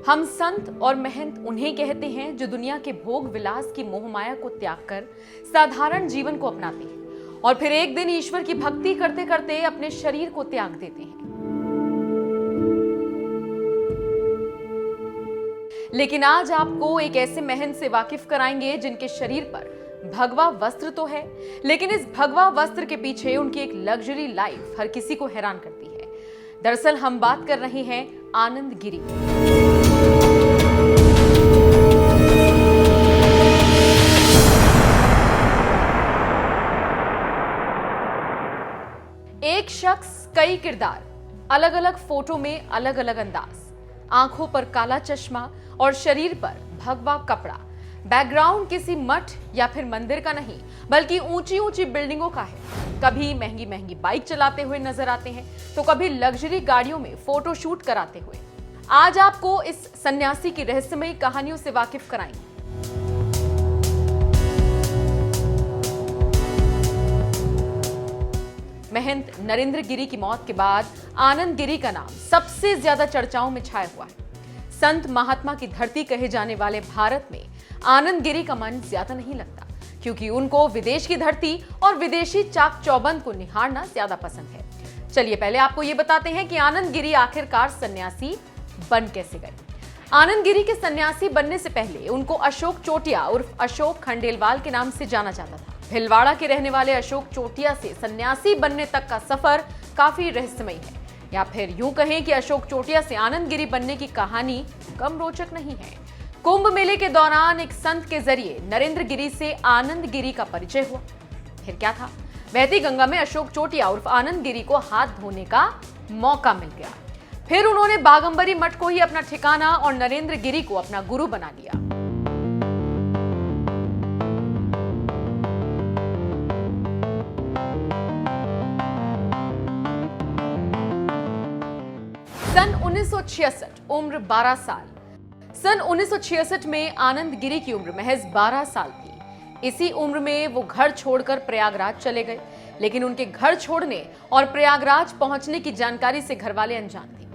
हम संत और महंत उन्हें कहते हैं जो दुनिया के भोग विलास की मोहमाया को त्याग कर साधारण जीवन को अपनाते हैं और फिर एक दिन ईश्वर की भक्ति करते करते अपने शरीर को त्याग देते हैं। लेकिन आज आपको एक ऐसे महंत से वाकिफ कराएंगे जिनके शरीर पर भगवा वस्त्र तो है, लेकिन इस भगवा वस्त्र के पीछे उनकी एक लग्जरी लाइफ हर किसी को हैरान करती है। दरअसल हम बात कर रहे हैं आनंद गिरी। एक शख्स, कई किरदार, अलग अलग फोटो में अलग अलग अंदाज, आंखों पर काला चश्मा और शरीर पर भगवा कपड़ा। बैकग्राउंड किसी मठ या फिर मंदिर का नहीं, बल्कि ऊंची ऊंची बिल्डिंगों का है। कभी महंगी महंगी बाइक चलाते हुए नजर आते हैं तो कभी लग्जरी गाड़ियों में फोटो शूट कराते हुए। आज आपको इस सन्यासी की रहस्यमयी कहानियों से वाकिफ कराएंगे। महंत नरेंद्र गिरी की मौत के बाद आनंद गिरी का नाम सबसे ज्यादा चर्चाओं में छाया हुआ है। संत महात्मा की धरती कहे जाने वाले भारत में आनंद गिरी का मन ज्यादा नहीं लगता, क्योंकि उनको विदेश की धरती और विदेशी चाक चौबंद को निहारना ज्यादा पसंद है। चलिए पहले आपको यह बताते हैं कि आनंद गिरी आखिरकार सन्यासी बन कैसे गए। आनंद गिरी के सन्यासी बनने से पहले उनको अशोक चोटिया उर्फ अशोक खंडेलवाल के नाम से जाना जाता था। भिलवाड़ा के रहने वाले अशोक चोटिया से सन्यासी बनने तक का सफर काफी रहस्यमयी है, या फिर यूं कहें कि अशोक चोटिया से आनंद गिरी बनने की कहानी कम रोचक नहीं है। कुंभ मेले के दौरान एक संत के जरिए नरेंद्र गिरी से आनंद गिरी का परिचय हुआ। फिर क्या था? बहती गंगा में अशोक चोटिया उर्फ आनंद गिरी को हाथ धोने का मौका मिल गया। फिर उन्होंने बागंबरी मठ को ही अपना ठिकाना और नरेंद्र गिरी को अपना गुरु बना लिया। सन 1966, उम्र 12 साल। सन 1966 में आनंद गिरी की उम्र महज 12 साल थी। इसी उम्र में वो घर छोड़कर प्रयागराज चले गए, लेकिन उनके घर छोड़ने और प्रयागराज पहुंचने की जानकारी से घरवाले अनजान थे।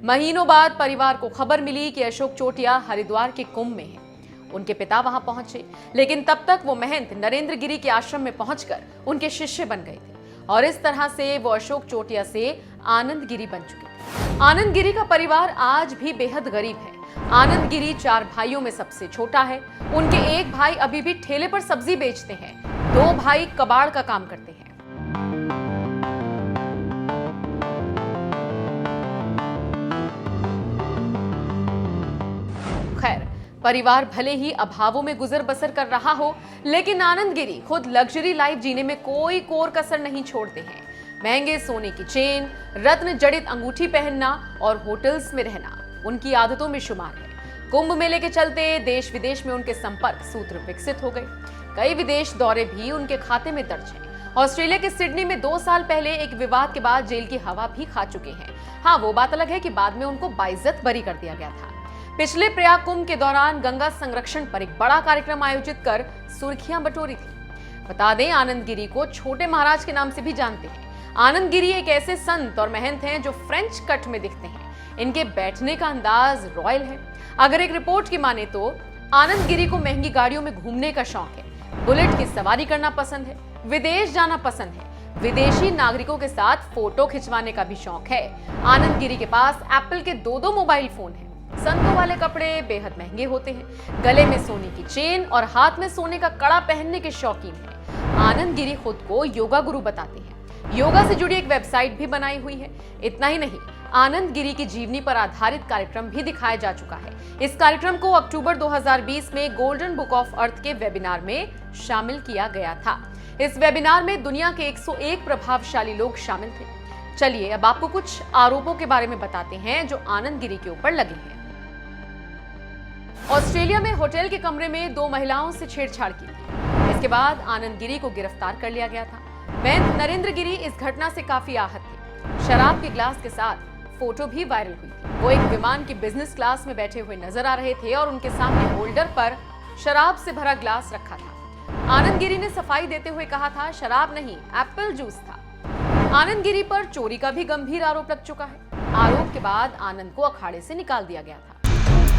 महीनों बाद परिवार को खबर मिली कि अशोक चोटिया हरिद्वार के कुंभ में हैं। उनके पिता वहां पहुंचे, लेकिन तब तक वो महंत नरेंद्र गिरी के आश्रम में पहुंचकर उनके शिष्य बन गए थे और इस तरह से वो अशोक चोटिया से आनंद गिरी बन चुके थे। आनंद गिरी का परिवार आज भी बेहद गरीब है। आनंद गिरी 4 भाइयों में सबसे छोटा है। उनके एक भाई अभी भी ठेले पर सब्जी बेचते हैं, 2 भाई कबाड़ का काम करते हैं। खैर, परिवार भले ही अभावों में गुजर बसर कर रहा हो, लेकिन आनंद गिरी खुद लग्जरी लाइफ जीने में कोई कोर कसर नहीं छोड़ते हैं। महंगे सोने की चेन, रत्न जड़ित अंगूठी पहनना और होटल्स में रहना उनकी आदतों में शुमार है। कुंभ मेले के चलते देश विदेश में उनके संपर्क सूत्र विकसित हो गए। कई विदेश दौरे भी उनके खाते में दर्ज हैं। ऑस्ट्रेलिया के सिडनी में 2 साल पहले एक विवाद के बाद जेल की हवा भी खा चुके हैं। हाँ, वो बात अलग है कि बाद में उनको बाइज्जत बरी कर दिया गया था। पिछले प्रयाग कुंभ के दौरान गंगा संरक्षण पर एक बड़ा कार्यक्रम आयोजित कर सुर्खियां बटोरी थी। बता दें, आनंद गिरी को छोटे महाराज के नाम से भी जानते हैं। आनंद गिरी एक ऐसे संत और महंत हैं जो फ्रेंच कट में दिखते हैं। इनके बैठने का अंदाज रॉयल है। अगर एक रिपोर्ट की माने तो आनंद गिरी को महंगी गाड़ियों में घूमने का शौक है, बुलेट की सवारी करना पसंद है, विदेश जाना पसंद है, विदेशी नागरिकों के साथ फोटो खिंचवाने का भी शौक है। आनंद गिरी के पास एप्पल के 2 मोबाइल फोन हैं। संतों वाले कपड़े बेहद महंगे होते हैं, गले में सोने की चेन और हाथ में सोने का कड़ा पहनने के शौकीन हैं। आनंद गिरी खुद को योगा गुरु बताते हैं। योगा से जुड़ी एक वेबसाइट भी बनाई हुई है। इतना ही नहीं, आनंद गिरी की जीवनी पर आधारित कार्यक्रम भी दिखाया जा चुका है। इस कार्यक्रम को अक्टूबर 2020 में गोल्डन बुक ऑफ अर्थ के वेबिनार में शामिल किया गया था। इस वेबिनार में दुनिया के 101 प्रभावशाली लोग शामिल थे। चलिए अब आपको कुछ आरोपों के बारे में बताते हैं जो आनंद गिरी के ऊपर लगे हैं। ऑस्ट्रेलिया में होटल के कमरे में 2 महिलाओं से छेड़छाड़ की थी। इसके बाद आनंद गिरी को गिरफ्तार कर लिया गया था। महंत नरेंद्र गिरी इस घटना से काफी आहत थे। शराब के ग्लास के साथ फोटो भी वायरल हुई थी। वो एक विमान की बिजनेस क्लास में बैठे हुए नजर आ रहे थे और उनके सामने होल्डर पर शराब से भरा ग्लास रखा था। आनंद गिरी ने सफाई देते हुए कहा था, शराब नहीं, एप्पल जूस था। आनंद गिरी पर चोरी का भी गंभीर आरोप लग चुका है। आरोप के बाद आनंद को अखाड़े से निकाल दिया गया था।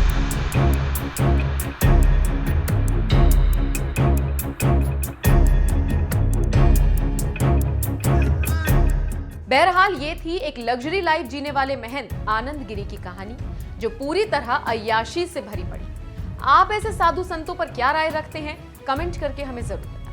बहरहाल ये थी एक लग्जरी लाइफ जीने वाले महंत आनंद गिरी की कहानी, जो पूरी तरह अय्याशी से भरी पड़ी। आप ऐसे साधु संतों पर क्या राय रखते हैं? कमेंट करके हमें जरूर बताएं।